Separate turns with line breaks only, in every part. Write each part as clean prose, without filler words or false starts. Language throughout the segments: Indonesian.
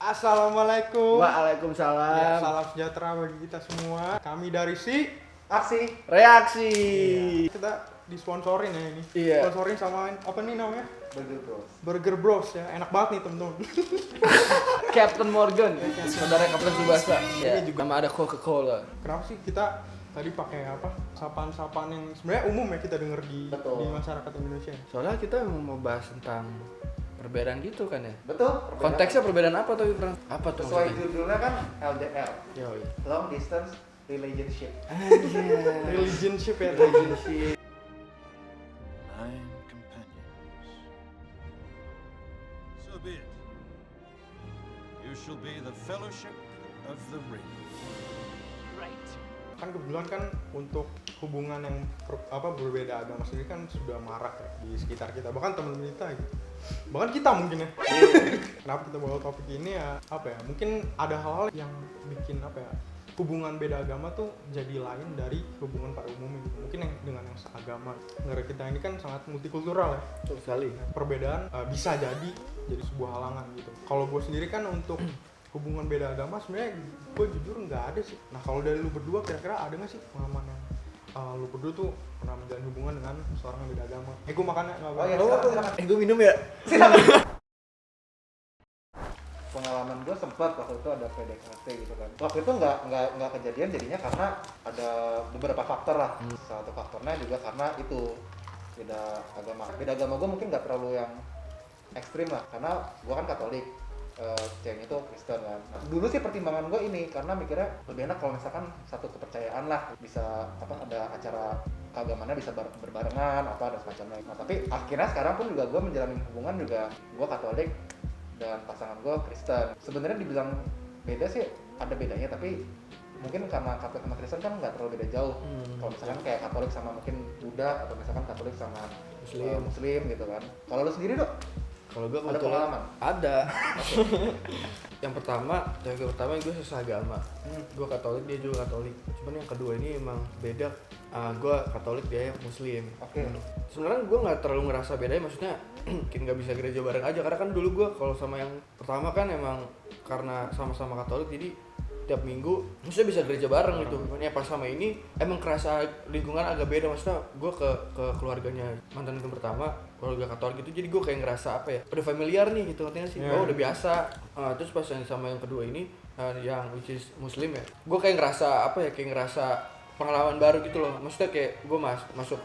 Assalamualaikum.
Waalaikumsalam.
Ya, salam sejahtera bagi kita semua. Kami dari
Aksi Reaksi.
Iya. Kita disponsorin ya ini.
Iya.
Sponsorin sama apa nih namanya?
Burger Bros.
Burger Bros ya. Enak banget nih temen-temen.
Captain Morgan. Saudara Kapten Tsubasa.
Ini
Juga sama ada Coca-Cola.
Kenapa sih kita tadi pakai apa? Sapaan-sapaan yang sebenarnya umum ya kita denger di masyarakat Indonesia.
Soalnya kita mau bahas tentang perbedaan gitu kan ya.
Betul.
Konteksnya perbedaan apa tuh, Frank? Apa tuh?
Sesuai
maksudnya?
judulnya kan LDR,
Yoi.
Long Distance Relationship.
Relationship ya.
Relationship.
9 companions. So be it. You shall be the fellowship of the ring.
Kan kebetulan kan untuk hubungan yang berbeda agama sendiri kan sudah marak ya di sekitar kita, bahkan teman-teman kita gitu. Bahkan kita mungkin ya. Kenapa kita bawa topik ini ya? Apa ya? Mungkin ada hal-hal yang bikin apa ya? Hubungan beda agama tuh jadi lain dari hubungan pada umumnya gitu. Mungkin yang dengan yang seagama. Negara kita ini kan sangat multikultural ya.
Betul sekali.
Perbedaan bisa jadi sebuah halangan gitu. Kalau gue sendiri kan untuk hubungan beda agama sebenarnya gue jujur nggak ada sih. Nah kalau dari lu berdua kira-kira ada nggak sih pengalaman yang lu berdua tuh pernah menjalin hubungan dengan seorang yang beda agama? Gue makannya nggak
Oh iya,
apa-apa.
silakan.
Gue minum ya.
Pengalaman gue sempat waktu itu ada PDKT gitu kan. Waktu itu nggak kejadian jadinya karena ada beberapa faktor lah. Salah satu faktornya juga karena itu beda agama. Beda agama gue mungkin nggak terlalu yang ekstrim lah, karena gue kan Katolik. Ceweknya itu Kristen kan. Nah, dulu sih pertimbangan gue ini karena mikirnya lebih enak kalau misalkan satu kepercayaan lah, bisa ada acara keagamannya bisa berbarengan dan semacamnya. Nah tapi akhirnya sekarang pun juga gue menjalani hubungan juga gue Katolik dan pasangan gue Kristen. Sebenarnya dibilang beda sih ada bedanya, tapi mungkin karena Katolik sama Kristen kan nggak terlalu beda jauh. Kalau misalkan kayak Katolik sama mungkin Buddha atau misalkan Katolik sama Muslim gitu kan. Kalau lu sendiri Dok?
Kalau gue
Ada pengalaman?
Ada. Yang pertama gue sesagama. Gue Katolik, dia juga Katolik. Cuman yang kedua ini emang beda. Gue Katolik, dia Muslim.
Oke.
Sebenarnya gue nggak terlalu ngerasa bedanya, maksudnya mungkin nggak bisa gereja bareng aja. Karena kan dulu gue kalau sama yang pertama kan emang karena sama-sama Katolik, jadi tiap minggu maksudnya bisa gereja bareng gitu. Ya pas sama ini emang kerasa lingkungan agak beda, maksudnya gue ke keluarganya mantan itu pertama keluarga Katolik gitu, jadi gue kayak ngerasa apa ya, udah familiar nih gitu, artinya sih udah biasa. Terus pas yang sama yang kedua ini yang which is Muslim ya, gue kayak ngerasa apa ya, kayak ngerasa pengalaman baru gitu loh. Maksudnya kayak gue masuk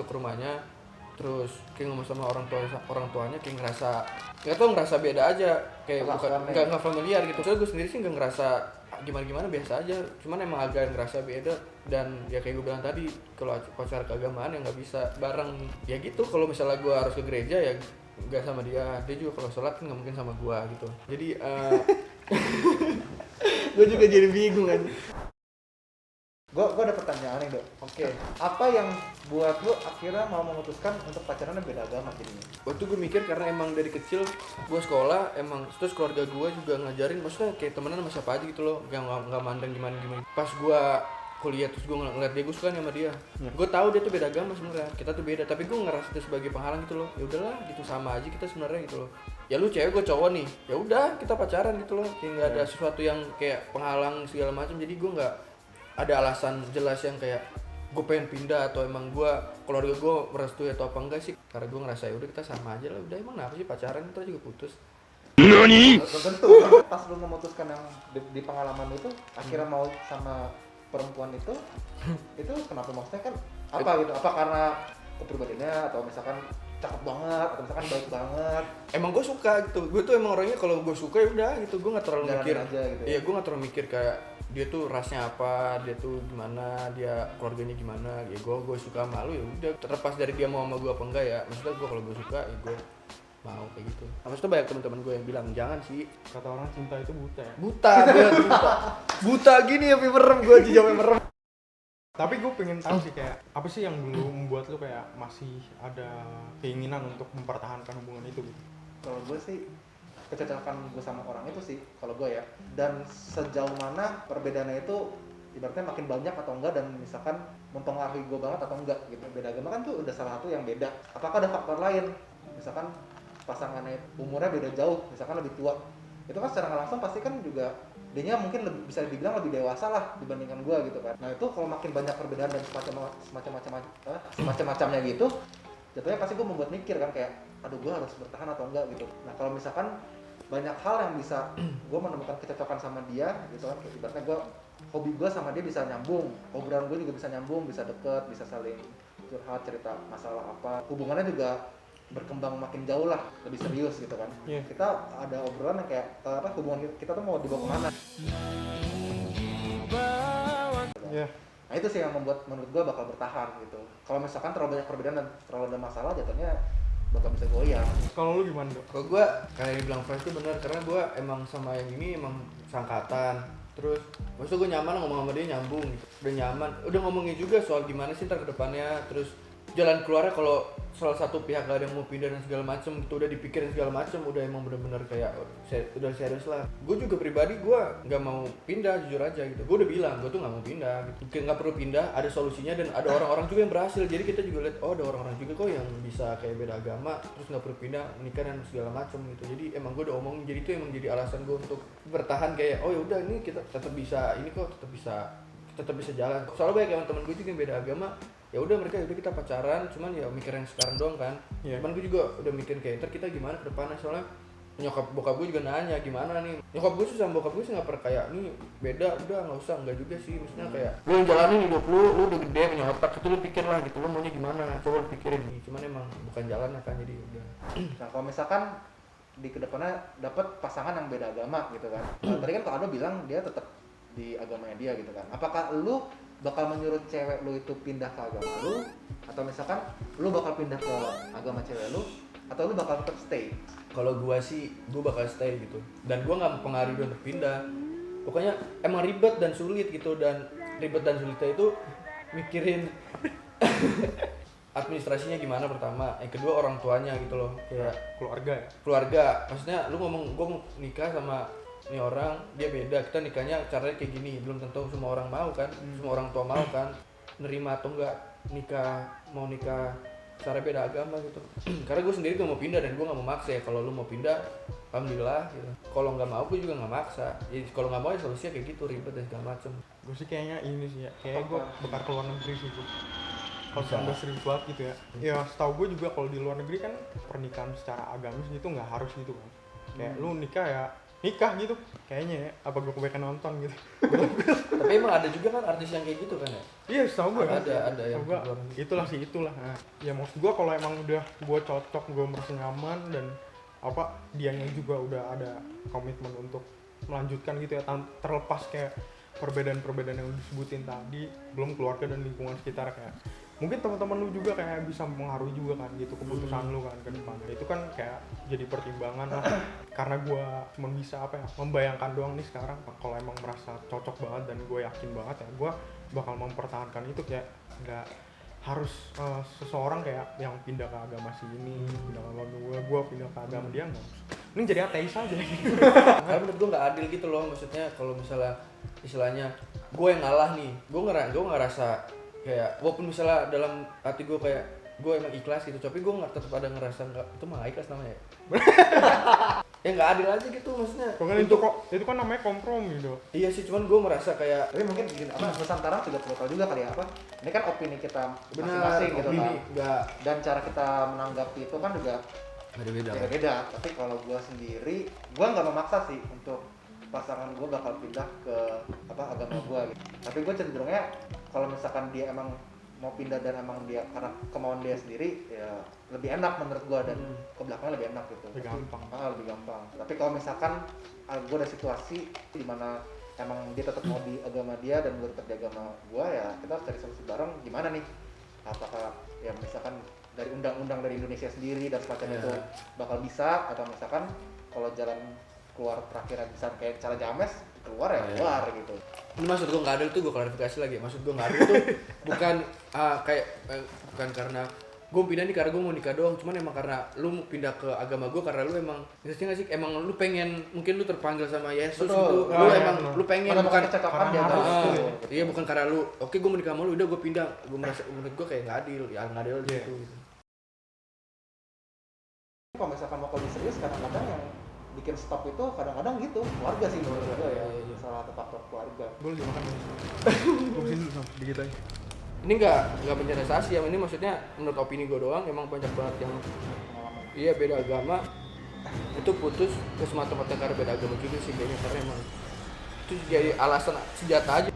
ke rumahnya, terus kayak ngomong sama orang tuanya kayak ngerasa beda aja, kayak nggak familiar gitu. Soalnya gue sendiri sih nggak ngerasa gimana biasa aja, cuman emang agak ngerasa beda. Dan ya kayak gue bilang tadi, kalau acara keagamaan ya nggak bisa bareng ya gitu. Kalau misalnya gue harus ke gereja ya nggak sama dia juga kalau sholat kan nggak mungkin sama gue gitu. Jadi gue juga jadi bingung kan.
Gue ada pertanyaan nih Dok. Oke. Apa yang buat lu akhirnya mau memutuskan untuk pacaran yang beda agama jadinya?
Waktu gue mikir karena emang dari kecil gue sekolah emang, terus keluarga gue juga ngajarin, maksudnya kayak temenan sama siapa aja gitu loh, nggak mandang gimana. Pas gue kuliah terus gue ngeliat dia, gue suka sama dia. Gue tahu dia tuh beda agama sebenarnya, kita tuh beda, tapi gue ngerasa itu sebagai penghalang gitu loh. Ya udahlah gitu, sama aja kita sebenarnya gitu loh. Ya lu cewek, gue cowok nih, ya udah kita pacaran gitu loh. Kayak nggak ada sesuatu yang kayak penghalang segala macam. Jadi gue nggak ada alasan jelas yang kayak gue pengen pindah atau emang gue keluarga gue merestui atau apa enggak sih. Karena gue ngerasa ya udah kita sama aja lah, udah emang apa sih pacaran, kita juga putus.
Tentu pas lu memutuskan yang di pengalaman itu akhirnya mau sama perempuan itu kenapa, maksudnya kan apa gitu? Apa karena kepribadiannya atau misalkan cakep banget atau misalkan baik banget?
Emang gue suka gitu, gue tuh emang orangnya kalau gue suka ya udah gitu, gue nggak terlalu
Jalanin
mikir
aja gitu ya?
Iya, gue nggak terlalu mikir kayak dia tuh rasnya apa, dia tuh gimana, dia keluarganya gimana. Ya gue suka sama lu ya udah, terlepas dari dia mau sama gue apa enggak ya. Maksudnya gue kalau gue suka ya gue mau kayak gitu. Nah, maksudnya banyak teman-teman gue yang bilang jangan sih,
Kata orang cinta itu buta ya.
buta gini ya, merem gue aja jawabnya merem.
Tapi gue pengen tahu sih kayak apa sih yang dulu membuat lu kayak masih ada keinginan untuk mempertahankan hubungan itu gitu.
Kalau gue sih kecocokan gue sama orang itu sih kalau gue ya, dan sejauh mana perbedaannya itu ibaratnya makin banyak atau enggak, dan misalkan mempengaruhi gue banget atau enggak gitu. Beda agama kan tuh udah salah satu yang beda. Apakah ada faktor lain, misalkan pasangannya umurnya beda jauh, misalkan lebih tua itu kan secara nggak langsung pasti kan juga dianya mungkin bisa dibilang lebih dewasa lah dibandingkan gue gitu kan. Nah itu kalau makin banyak perbedaan dan semacam-macamnya gitu, jatuhnya pasti gue membuat mikir kan kayak, aduh gue harus bertahan atau enggak gitu. Nah kalau misalkan banyak hal yang bisa gue menemukan kecocokan sama dia gitu kan, kayak ibaratnya gue hobi gue sama dia bisa nyambung, obrolan gue juga bisa nyambung, bisa deket, bisa saling curhat, cerita masalah apa, hubungannya juga berkembang makin jauh lah, lebih serius gitu kan.
Iya.
Kita ada obrolan yang kayak hubungan kita tuh mau dibawa kemana.
Iya.
Nah itu sih yang membuat menurut gue bakal bertahan gitu. Kalau misalkan terlalu banyak perbedaan dan terlalu ada masalah, jatuhnya bakal bisa goyang.
Kalau lu gimana, Dok?
Kalau gue kayak yang dibilang Faiz itu benar, karena gue emang sama yang ini emang sangkatan. Terus maksudnya gue nyaman ngomong sama dia, nyambung gitu. Udah nyaman, udah ngomongin juga soal gimana sih ntar ke depannya. Terus jalan keluarnya kalau salah satu pihak gak ada yang mau pindah dan segala macem gitu, udah dipikirin segala macem, udah emang bener-bener kayak udah serius lah. Gue juga pribadi gue nggak mau pindah, jujur aja gitu. Gue udah bilang gue tuh nggak mau pindah gitu, kayak nggak perlu pindah, ada solusinya dan ada orang-orang juga yang berhasil. Jadi kita juga lihat, oh ada orang-orang juga kok yang bisa kayak beda agama terus nggak perlu pindah, menikah dan segala macem gitu. Jadi emang gue udah omongin, jadi itu emang jadi alasan gue untuk bertahan, kayak oh ya udah ini kita tetap bisa, ini kok tetap bisa jalan. Soalnya banyak teman-teman gue juga yang beda agama, ya udah mereka udah kita pacaran, cuman ya mikir yang sekarang doang kan.
Iya.
Cuman gue juga udah mikirin kayak ntar kita gimana ke depannya, soalnya nyokap bokap gue juga nanya gimana nih. Nyokap gue sih sama bokap gue sih nggak pernah kayak nih beda, udah nggak usah, nggak juga sih, maksudnya kayak lu yang jalanin hidup lu udah gede punya otak, itu lu pikir lah gitu, lu maunya gimana, coba lu pikirin nih. Cuman emang bukan jalannya kan, jadi udah.
Nah kalau misalkan di kedepannya dapat pasangan yang beda agama gitu kan, tadi kan Kak Ado bilang dia tetap di agamanya dia gitu kan, apakah lu bakal menyuruh cewek lu itu pindah ke agama lu, atau misalkan lu bakal pindah ke agama cewek lu, atau lu bakal tetap stay?
Kalau gua sih, gua bakal stay gitu. Dan gua nggak mempengaruhi dia untuk pindah. Pokoknya emang ribet dan sulit gitu, dan ribet dan sulitnya itu mikirin administrasinya gimana pertama, yang kedua orang tuanya gitu loh, kayak keluarga. Maksudnya lu ngomong gua mau nikah sama ini orang, dia beda, kita nikahnya caranya kayak gini, belum tentu semua orang mau kan, semua orang tua mau kan, nerima atau enggak mau nikah cara beda agama gitu. Karena gue sendiri gak mau pindah dan gue gak mau maksa ya. Kalau lu mau pindah, alhamdulillah gitu. Kalau nggak mau gue juga nggak maksa. Jadi kalau nggak mau ya solusinya kayak gitu, ribet dan segala macem.
Gue sih kayaknya ini sih ya, kayak gue bakal keluar negeri sih gue. Kalau sampai serius banget gitu ya. Ya setahu gue juga kalau di luar negeri kan pernikahan secara agamis gitu nggak harus gitu kan. Kayak lu nikah ya nikah gitu kayaknya ya, apa gue kebanyakan nonton gitu.
Tapi emang ada juga kan artis yang kayak gitu kan ya?
Iya setahu gue
ada yang
gua, itulah nah, ya maksud gue kalau emang udah gue cocok, gue merasa nyaman dan apa dianya juga udah ada komitmen untuk melanjutkan gitu ya, terlepas kayak perbedaan-perbedaan yang disebutin tadi, belum keluarga dan lingkungan sekitar, kayak mungkin teman-teman lu juga kayak bisa mempengaruhi juga kan gitu keputusan lu kan ke depannya. Itu kan kayak jadi pertimbangan lah. Karena gue cuma bisa apa ya, membayangkan doang nih sekarang. Kalau emang merasa cocok banget dan gue yakin banget ya, gue bakal mempertahankan itu. Kayak nggak harus seseorang kayak yang pindah ke agama sini, pindah ke agama gue pindah ke agama dia, nggak usah. Ini jadi ateis aja gitu.
Karena menurut gue nggak adil gitu loh, maksudnya kalau misalnya istilahnya gue yang ngalah nih, gue ngerasa kayak walaupun misalnya dalam hati gue kayak gue emang ikhlas gitu, tapi gue nggak tetap ada ngerasa nggak, itu mah ikhlas namanya ya. Ya nggak adil aja gitu maksudnya.
Pokoknya itu kan namanya kompromi dong.
Iya sih, cuman gue merasa kayak
Tapi mungkin gini, Nusantara juga perlu tahu juga kali ya, apa ini kan opini kita
benar
masing-masing gitu
opini
kan,
nggak
dan cara kita menanggapi itu kan juga
beda-beda.
beda-beda. Tapi kalau gue sendiri, gue nggak memaksa sih untuk pasangan gue bakal pindah ke agama gue gitu. Tapi gue cenderungnya kalau misalkan dia emang mau pindah dan emang dia karena kemauan dia sendiri, ya lebih enak menurut gue, dan ke belakangnya lebih enak gitu.
Lebih gampang.
Lebih gampang. Tapi kalau misalkan gue ada situasi di mana emang dia tetap mau di agama dia dan gue tetap di agama gue, ya kita harus cari solusi bareng. Gimana nih? Apakah ya misalkan dari undang-undang dari Indonesia sendiri dan semacam itu bakal bisa, atau misalkan kalau jalan keluar terakhir bisa kayak cara James keluar ya keluar gitu.
Ini maksud gue nggak adil tuh, gue klarifikasi lagi. Maksud gue nggak adil tuh bukan bukan karena gue pindah nih karena gue mau nikah doang, cuman emang karena lu mau pindah ke agama gue karena lu emang ngerti nggak sih, emang lu pengen, mungkin lu terpanggil sama Yesus gitu, lu emang lu pengen, bukan
kecocokan dia
harus
harus
gitu.
iya, bukan karena lu oke gue mau nikah sama lu udah gue pindah. Gue merasa menurut gue kayak nggak adil, ya nggak adil gitu.
Kalau misalkan mau lebih serius, kadang-kadang yang bikin stop itu kadang-kadang gitu keluarga sih menurut gue ya.
Iya.
Salah satu faktor keluarga.
Gue lagi makan. Gue kesini dulu sama sedikit aja.
Ini nggak generalisasi ya, ini maksudnya menurut opini gue doang, emang banyak banget yang iya beda agama itu putus ke semata-mata karena beda agama juga sih kayaknya, karena emang itu jadi alasan senjata aja.